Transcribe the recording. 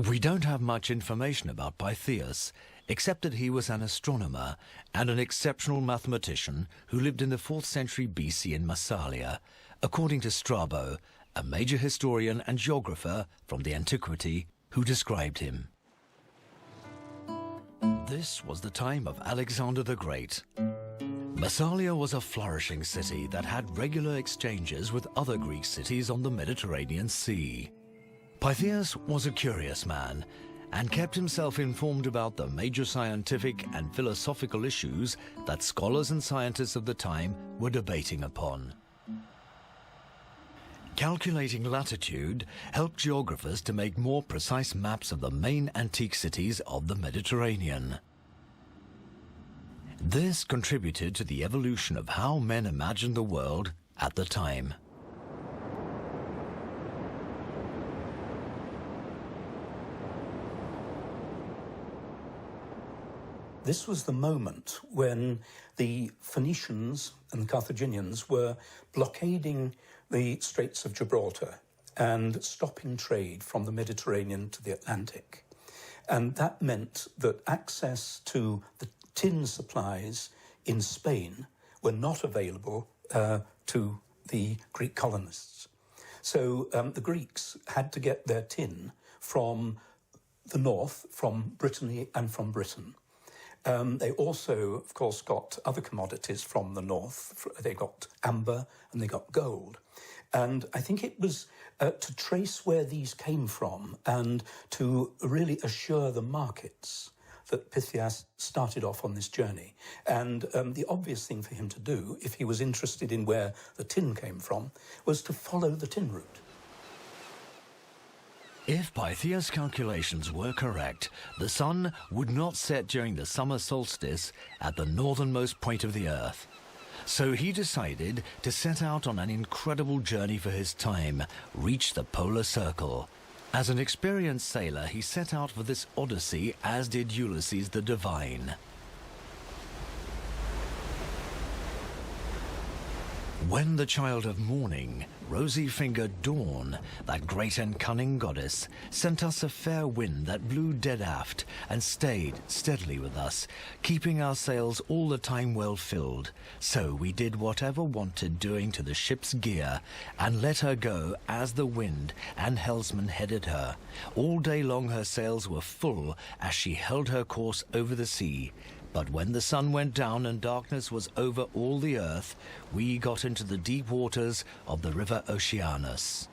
We don't have much information about Pytheas, except that he was an astronomer and an exceptional mathematician who lived in the 4th century BC in Massalia, according to Strabo, a major historian and geographer from the antiquity, who described him. This was the time of Alexander the Great. Massalia was a flourishing city that had regular exchanges with other Greek cities on the Mediterranean Sea. Pytheas was a curious man and kept himself informed about the major scientific and philosophical issues that scholars and scientists of the time were debating upon. Calculating latitude helped geographers to make more precise maps of the main antique cities of the Mediterranean. This contributed to the evolution of how men imagined the world at the time. This was the moment when the Phoenicians and the Carthaginians were blockading the Straits of Gibraltar and stopping trade from the Mediterranean to the Atlantic. And that meant that access to the tin supplies in Spain were not available to the Greek colonists. So the Greeks had to get their tin from the north, from Brittany and from Britain. They also, of course, got other commodities from the north. They got amber and they got gold. And I think it was to trace where these came from and to really assure the markets that Pytheas started off on this journey. And the obvious thing for him to do, if he was interested in where the tin came from, was to follow the tin route. If Pytheas' calculations were correct, the sun would not set during the summer solstice at the northernmost point of the Earth. So he decided to set out on an incredible journey for his time, reach the polar circle. As an experienced sailor, he set out for this odyssey, as did Ulysses the Divine. When the child of morning, rosy-fingered Dawn, that great and cunning goddess, sent us a fair wind that blew dead aft and stayed steadily with us, keeping our sails all the time well filled, so we did whatever wanted doing to the ship's gear, and let her go as the wind and helmsman headed her. All day long her sails were full as she held her course over the sea. But when the sun went down and darkness was over all the earth, we got into the deep waters of the river Oceanus.